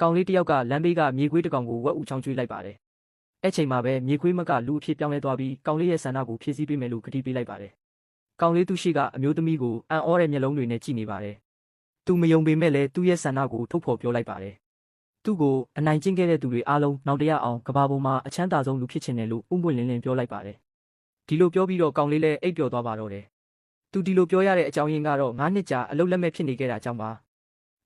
ကောင်လေးတယောက်ကလမ်းဘေးကမြေခွေးတစ်ကောင်ကိုဝက်ဥချောင်းကျွေးလိုက်ပါတယ်။အဲ့ချိန်မှာပဲမြေခွေးမကလူအဖြစ်ပြောင်းလဲသွားပြီးကောင်လေးရဲ့ဆန္ဒကိုဖြည့်ဆည်းပေးမယ်လို့ကတိပေးလိုက်ပါတယ်။ကောင်လေးသူရှိကအမျိုးသမီးကိုအံ့ဩတဲ့မျက်လုံးတွေနဲ့ကြည့်နေပါတယ်။သူမယုံပေမဲ့လည်းသူ့ရဲ့ဆန္ဒကိုထုတ်ဖော်ပြောလိုက်ပါတယ်။သူ့ကိုအနိုင်ကျင့်ခဲ့တဲ့သူတွေအားလုံးနောက်တရားအောင်ကဘာပေါ်မှာအချမ်းသာဆုံးလူဖြစ်ချင်တယ်လို့ဥပွင့်လင်းလင်းပြောလိုက်ပါတယ်။ဒီလိုပြောပြီးတော့ကောင်လေးလည်းအိပ်ပျော်သွားပါတော့တယ်။သူဒီလိုပြောရတဲ့အကြောင်းရင်းကတော့9နှစ်ကြာအလုပ်လက်မဲ့ဖြစ်နေခဲ့တာကြောင့်ပါ။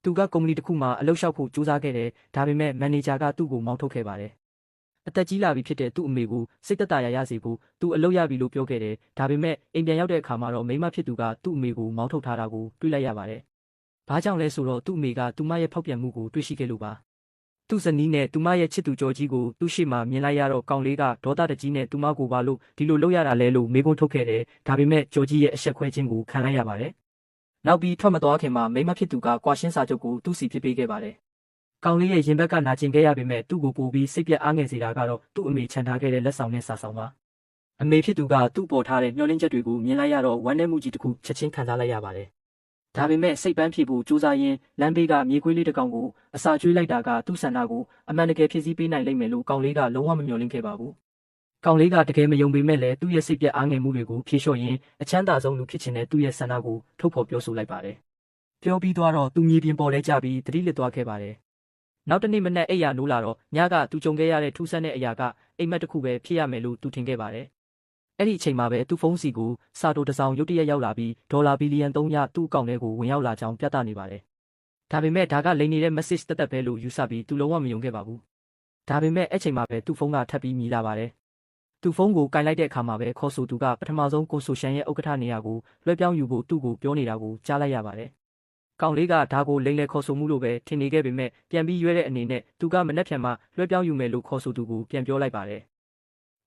သူကကုမ္ပဏီတစ်ခုမှာအလုပ်လျှောက်ဖို့ကြိုးစားခဲ့တယ်ဒါပေမဲ့မန်နေဂျာကသူ့ကိုမောင်းထုတ်ခဲ့ပါတယ်။အသက်ကြီးလာပြီဖြစ်တဲ့သူ့အမေကိုစိတ်သက်သာရစေဖို့သူအလုပ်ရပြီလို့ပြောခဲ့တယ်ဒါပေမဲ့အိမ်ပြန်ရောက်တဲ့အခါမှာတော့မိန်းမဖြစ်သူကသူ့အမေကိုမောင်းထုတ်ထားတာကိုတွေ့လိုက်ရပါတယ်။ဘာကြောင့်လဲဆိုတော့သူ့အမေကသူမရဲ့ဖောက်ပြန်မှုကိုတွေ့ရှိခဲ့လို့ပါ။သူ့ဇနီးနဲ့သူမရဲ့ချစ်သူကျော်ကြီးကိုသူ့ရှေ့မှာမြင်လိုက်ရတော့ကောင်လေးကဒေါသတကြီးနဲ့သူမကိုပါလို့ဒီလိုလုပ်ရတာလဲလို့မေးခွန်းထုတ်ခဲ့တယ်ဒါပေမဲ့ကျော်ကြီးရဲ့အဆက်ခွဲခြင်းကိုခံလိုက်ရပါတယ်။နောက်ပြီးထွက်မသွားခင်မှာမိန်းမဖြစ်သူကကွာရှင်းစာချုပ်ကိုသူ့စီဖြစ်ပေးခဲ့ပါတယ်။ကောင်လေးရဲ့ရင်ဘက်ကနာကျင်ခဲ့ရပေမဲ့သူ့ကိုပို့ပြီးစိတ်ပြတ်အားငယ်စေတာကတော့သူ့အမေချန်ထားခဲ့တဲ့လက်ဆောင်နဲ့စာဆောင်ပါ။အမေဖြစ်သူကသူ့ပေါ်ထားတဲ့မျှော်လင့်ချက်တွေကိုမြင်လိုက်ရတော့ဝမ်းနည်းမှုကြီးတစ်ခုချက်ချင်းခံစားလိုက်ရပါတယ်။ဒါပေမဲ့စိတ်ပန်းဖြေဖို့စူးစမ်းရင်းလမ်းဘေးကမြေခွေးလေးတစ်ကောင်ကိုအစာကျွေးလိုက်တာကသူ့ဆန္ဒကိုအမှန်တကယ်ဖြည့်ဆည်းပေးနိုင်လိမ့်မယ်လို့ကောင်လေးကလုံးဝမမျှော်လင့်ခဲ့ပါဘူး။ကောင်လေးကတကယ်မယုံပေမဲ့လည်းသူ့ရဲ့စိတ်ပြတ်အားငယ်မှုတွေကိုဖြေလျှော့ရင်းအချမ်းသာဆုံးလူဖြစ်ချင်တဲ့သူ့ရဲ့ဆန္ဒကိုထုတ်ဖော်ပြောဆိုလိုက်ပါတယ်။ပြောပြီးသွားတော့သူမြေပြင်ပေါ်လဲကျပြီးသတိလစ်သွားခဲ့ပါတယ်။နောက်တနေ့မနက်အိပ်ရာနိုးလာတော့ညကသူကြုံခဲ့ရတဲ့ထူးဆန်းတဲ့အရာကအိမ်မက်တစ်ခုပဲဖြစ်ရမယ်လို့သူထင်ခဲ့ပါတယ်။အဲ့ဒီအချိန်မှာပဲသူ့ဖုန်းစီကိုစာတိုတစ်စောင်ရုတ်တရက်ရောက်လာပြီးဒေါ်လာဘီလီယံ300သူ့အကောင့်ထဲကိုဝင်ရောက်လာကြောင်းပြသနေပါတယ်။ဒါပေမဲ့ဒါကလိမ်နေတဲ့ message တက်ပဲလို့ယူဆပြီးသူလုံးဝမယုံခဲ့ပါဘူး။ဒါပေမဲ့အဲ့ချိန်မှာပဲသူ့ဖုန်းကထပ်ပြီးမြည်လာပါတယ်။သူ့ဖုန်းကိုကင်လိုက်တဲ့အခါမှာပဲခေါ်ဆိုသူကပထမဆုံးကိုဆိုရှန်ရဲ့ဥက္ကဋ္ဌနေရာကိုလွှဲပြောင်းယူဖို့သူ့ကိုပြောနေတာကိုကြားလိုက်ရပါတယ်။ကောင်လေးကဒါကိုလိမ်လည်ခေါ်ဆိုမှုလို့ပဲထင်နေခဲ့ပေမဲ့ပြန်ပြီးရွဲတဲ့အနေနဲ့သူကမနှက်ဖြန်မှလွှဲပြောင်းယူမယ်လို့ခေါ်ဆိုသူကိုပြန်ပြောလိုက်ပါတယ်။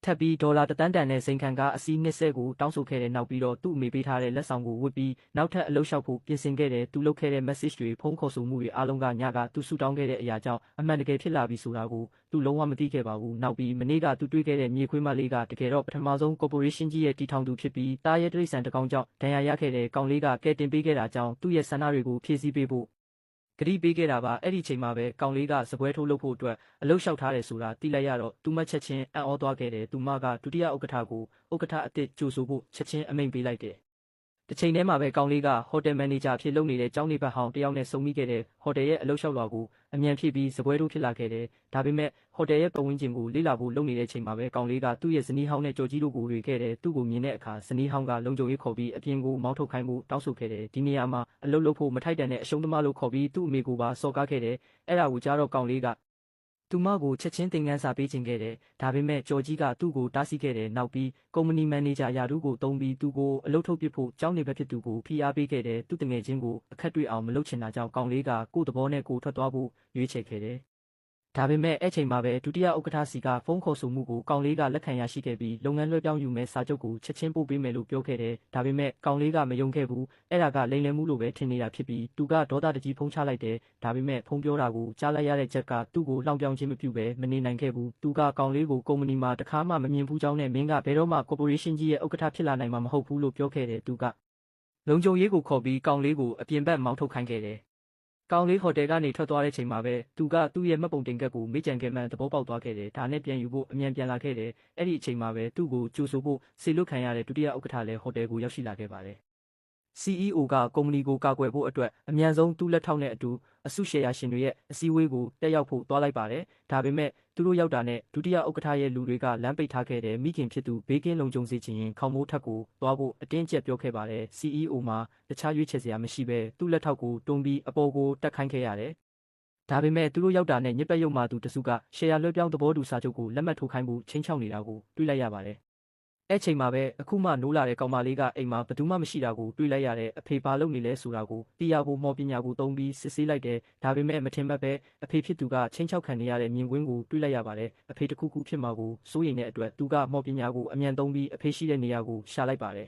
ထပ်ပြီးဒေါ်လာ1 သန်းတန်နဲ့စိန်ခံကအစီး20ကိုတောင်းဆိုခဲ့တဲ့နောက်ပြီးတော့သူ့အမေပေးထားတဲ့လက်ဆောင်ကိုဝတ်ပြီးနောက်ထပ်အလုပ်လျှောက်ဖို့ပြင်ဆင်ခဲ့တဲ့သူလုပ်ခဲ့တဲ့ message တွေဖုန်းခေါ်ဆိုမှုတွေအားလုံးကညကသူဆူတောင်းခဲ့တဲ့အရာကြောင့်အမှန်တကယ်ဖြစ်လာပြီဆိုတာကိုသူလုံးဝမသိခဲ့ပါဘူး။နောက်ပြီးမနေ့ကသူတွေ့ခဲ့တဲ့မြေခွေးမလေးကတကယ်တော့ပထမဆုံး corporation ကြီးရဲ့တည်ထောင်သူဖြစ်ပြီးတားရဲတိရစ္ဆာန်တစ်ကောင်ကြောင့်ဒဏ်ရာရခဲ့တဲ့ကောင်လေးကကဲတင်ပေးခဲ့တာကြောင့်သူ့ရဲ့ဆန္ဒတွေကိုဖြည့်ဆည်းပေးဖို့ဂရီးပေးခဲ့တာပါအဲ့ဒီချိန်မှာပဲကောင်လေးကစပွဲထိုးလုပ်ဖို့အတွက်အလုပ်လျှောက်ထားတယ်ဆိုတာသိလိုက်ရတော့သူမချက်ချင်းအံ့ဩသွားခဲ့တယ်သူမကဒုတိယဥက္ကဋ္ဌကိုဥက္ကဋ္ဌအသစ်ကြိုဆိုဖို့ချက်ချင်းအမိန့်ပေးလိုက်တယ်တစ်ချိန်တည်းမှာပဲကောင်လေးကဟိုတယ်မန်နေဂျာဖြစ်လုပ်နေတဲ့ကျောင်းနေဘက်ဟောင်းတယောက်နဲ့ဆုံမိခဲ့တဲ့ဟိုတယ်ရဲ့အလုပ်လျှောက်လွှာကိုအမြန်ဖြည့်ပြီးစပွဲထိုးဖြစ်လာခဲ့တယ်ဒါပေမဲ့ဟိုတယ်ရဲ့ပတ်ဝန်းကျင်ကိုလေ့လာဖို့လုပ်နေတဲ့ချိန်မှာပဲကောင်လေးကသူ့ရဲ့ဇနီးဟောင်းနဲ့ကြော်ကြီးတို့ကိုတွေ့ခဲ့တယ်သူ့ကိုမြင်တဲ့အခါဇနီးဟောင်းကလုံခြုံရေးခေါ်ပြီးအပြင်ကိုမောင်းထုတ်ခိုင်းဖို့တောင်းဆိုခဲ့တယ်ဒီနေရာမှာအလုပ်လုပ်ဖို့မထိုက်တန်တဲ့အရှုံးသမားလို့ခေါ်ပြီးသူ့အမေကိုပါစော်ကားခဲ့တယ်အဲ့ဒါကိုကြားတော့ကောင်လေးကသူမကိုချက်ချင်းသင်ခန်းစာပေးခြင်းခဲ့တယ်ဒါပေမဲ့ကြော်ကြီးကသူ့ကိုတားဆီးခဲ့တယ်နောက်ပြီးကုမ္ပဏီမန်နေဂျာယာတူးကိုတုံးပြီးသူ့ကိုအလုပ်ထုတ်ပစ်ဖို့ကြောင်းနေဘက်ဖြစ်သူကိုဖိအားပေးခဲ့တယ်သူ့တငယ်ချင်းကိုအခက်တွေ့အောင်မလုပ်ချင်တာကြောင့်ကောင်လေးကကိုယ့်သဘောနဲ့ကိုယ်ထွက်သွားဖို့ရွေးချယ်ခဲ့တယ်ဒါပေမဲ့အဲ့ချိန်မှာပဲဒုတိယဥက္ကဋ္ဌစီကဖုန်းခေါ်ဆိုမှုကိုကောင်လေးကလက်ခံရရှိခဲ့ပြီးလုပ်ငန်းလွှဲပြောင်းယူမဲ့စာချုပ်ကိုချက်ချင်းပို့ပေးမယ်လို့ပြောခဲ့တယ်ဒါပေမဲ့ကောင်လေးကမယုံခဲ့ဘူးအဲ့ဒါကလိမ်လည်မှုလို့ပဲထင်နေတာဖြစ်ပြီးသူကဒေါသတကြီးဖုန်းချလိုက်တယ်ဒါပေမဲ့ဖုန်းပြောတာကိုကြားလိုက်ရတဲ့ချက်ကသူ့ကိုလှောင်ပြောင်ခြင်းမပြုဘဲမနေနိုင်ခဲ့ဘူးသူကကောင်လေးကိုကုမ္ပဏီမှာတခါမှမမြင်ဘူးကြောင်းနဲ့မင်းကဘယ်တော့မှ corporation ကြီးရဲ့ဥက္ကဋ္ဌဖြစ်လာနိုင်မှာမဟုတ်ဘူးလို့ပြောခဲ့တယ်သူကလုံခြုံရေးကိုခေါ်ပြီးကောင်လေးကိုအပြင်ဘက်မောင်းထုတ်ခိုင်းခဲ့တယ်ကောင်လေးဟိုတယ်ကနေထွက်သွားတဲ့ချိန်မှာပဲသူကသူ့ရဲ့မှတ်ပုံတင်ကတ်ကိုမေ့ကြံခဲ့မှန်သဘောပေါက်သွားခဲ့တယ်ဒါနဲ့ပြန်ယူဖို့အမြန်ပြန်လာခဲ့တယ်အဲ့ဒီအချိန်မှာပဲသူ့ကိုကြိုဆိုဖို့စေလွတ်ခံရတဲ့ဒုတိယဥက္ကဋ္ဌလည်းဟိုတယ်ကိုရောက်ရှိလာခဲ့ပါတယ် CEO ကကုမ္ပဏီကိုကာကွယ်ဖို့အတွက်အမြန်ဆုံးသူ့လက်ထောက်နဲ့အတူအစုရှယ်ယာရှင်တွေရဲ့အစည်းအဝေးကိုတက်ရောက်ဖို့သွားလိုက်ပါတယ်ဒါပေမဲ့သူတို့ရောက်တာနဲ့ဒုတိယဥက္ကဋ္ဌရဲ့လူတွေကလမ်းပိတ်ထားခဲ့တဲ့မိခင်ဖြစ်သူဘေးကင်းလုံခြုံစေချင်ရင်ခေါင်းမိုးထက်ကိုသွားဖို့အတင်းကျပ်ပြောခဲ့ပါတယ် CEO မှာတခြားရွေးချယ်စရာမရှိဘဲသူ့လက်ထောက်ကိုတွန်းပြီးအပေါ်ကိုတက်ခိုင်းခဲ့ရတယ်ဒါပေမဲ့သူတို့ရောက်တာနဲ့ညစ်ပတ်ရုံမှသူတစုကရှယ်ယာလွှဲပြောင်းသဘောတူစာချုပ်ကိုလက်မှတ်ထိုးခိုင်းဖို့ချင်းချောက်နေတာကိုတွေ့လိုက်ရပါတယ်အဲ့ချိန်မှာပဲအခုမှနိုးလာတဲ့ကောင်မလေးကအိမ်မှာဘယ်သူမှမရှိတာကိုတွေ့လိုက်ရတဲ့အဖေဘာလုပ်နေလဲဆိုတာကိုသိရဖို့မော်ပညာကိုသုံးပြီးစစ်ဆေးလိုက်တယ်ဒါပေမဲ့မထင်မှတ်ပဲအဖေဖြစ်သူကချင်းချောက်ခံနေရတဲ့မြင်ကွင်းကိုတွေ့လိုက်ရပါတယ်အဖေတခုခုဖြစ်မှာကိုစိုးရိမ်တဲ့အတွက်သူကမော်ပညာကိုအမြန်သုံးပြီးအဖေရှိတဲ့နေရာကိုရှာလိုက်ပါတယ်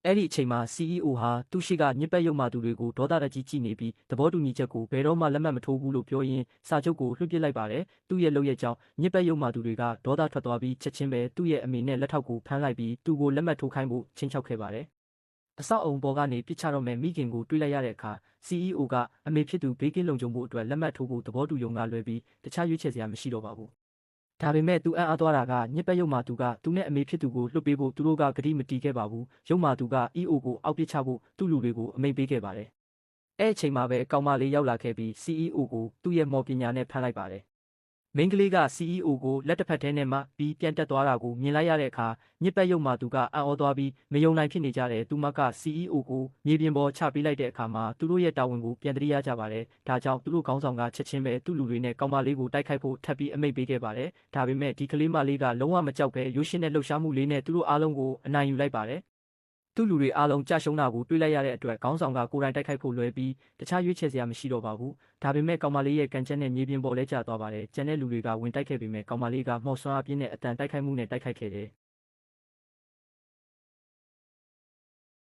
အဲ့ဒီအချိန်မှာ CEO ဟာသူရှိကညစ်ပတ်ရုံမှသူတွေကိုဒေါသတကြီးကြည့်နေပြီးသဘောတူညီချက်ကိုဘယ်တော့မှလက်မှတ်မထိုးဘူးလို့ပြောရင်းစာချုပ်ကိုလွှတ်ပစ်လိုက်ပါတယ်သူ့ရဲ့လုပ်ရက်ကြောင့်ညစ်ပတ်ရုံမှသူတွေကဒေါသထွက်သွားပြီးချက်ချင်းပဲသူ့ရဲ့အမေနဲ့လက်ထောက်ကိုဖမ်းလိုက်ပြီးသူ့ကိုလက်မှတ်ထိုးခိုင်းဖို့ချင်းချောက်ခဲ့ပါတယ် အဆောက်အုံပေါ်ကနေပစ်ချတော့မဲ့မိခင်ကိုတွေးလိုက်ရတဲ့အခါ CEO ကအမေဖြစ်သူဘေးကင်းလုံခြုံမှုအတွက်လက်မှတ်ထိုးဖို့သဘောတူရုံကလွဲပြီးတခြားရွေးချယ်စရာမရှိတော့ပါဘူး။ဒါပေမဲ့သူအံ့အားသွားတာကညစ်ပတ်ရုံမှာသူကသူနဲ့အမေဖြစ်သူကိုလွှတ်ပေးဖို့သူတို့ကဂတိမတီးခဲ့ပါဘူး။ရုံမှာသူက EO ကိုအောက်ပစ်ချဖို့သူ့လူတွေကိုအမိန့်ပေးခဲ့ပါတယ်။အဲ့အချိန်မှာပဲကောင်မလေးရောက်လာခဲ့ပြီး CEO ကိုသူ့ရဲ့မော်ပညာနဲ့ဖမ်းလိုက်ပါတယ်။မိန်းကလေးက CEO ကိုလက်တစ်ဖက်ထဲနဲ့မှပြီးပြန်တက်သွားတာကိုမြင်လိုက်ရတဲ့အခါညစ်ပတ်ရုံမှာသူကအံ့ဩသွားပြီးမယုံနိုင်ဖြစ်နေကြတဲ့သူမက CEO ကိုမြေပြင်ပေါ်ချပေးလိုက်တဲ့အခါမှာသူတို့ရဲ့တာဝန်ကိုပြန်တရိရကြပါတယ်။ဒါကြောင့်သူတို့ခေါင်းဆောင်ကချက်ချင်းပဲသူ့လူတွေနဲ့ကောင်မလေးကိုတိုက်ခိုက်ဖို့ထပ်ပြီးအမိန့်ပေးခဲ့ပါတယ်။ဒါပေမဲ့ဒီကလေးမလေးကလုံးဝမကြောက်ပဲရိုးရှင်းတဲ့လှုပ်ရှားမှုလေးနဲ့သူတို့အားလုံးကိုအနိုင်ယူလိုက်ပါတယ်။သူ့လူတွေအားလုံးကြာရှုံးတာကိုတွေးလိုက်ရတဲ့အတွက်ခေါင်းဆောင်ကကိုယ်တိုင်တိုက်ခိုက်ဖို့လွယ်ပြီးတခြားရွေးချယ်စရာမရှိတော့ပါဘူး။ဒါပေမဲ့ကောင်မလေးရဲ့ကံကြမ်းနဲ့မြေပြင်ပေါ်လဲကျသွားပါတယ်။ကျန်တဲ့လူတွေကဝင်တိုက်ခဲ့ပေမဲ့ကောင်မလေးကမော်ဆွမ်းအပြင်းနဲ့အတန်တိုက်ခိုက်မှုနဲ့တိုက်ခိုက်ခဲ့တယ်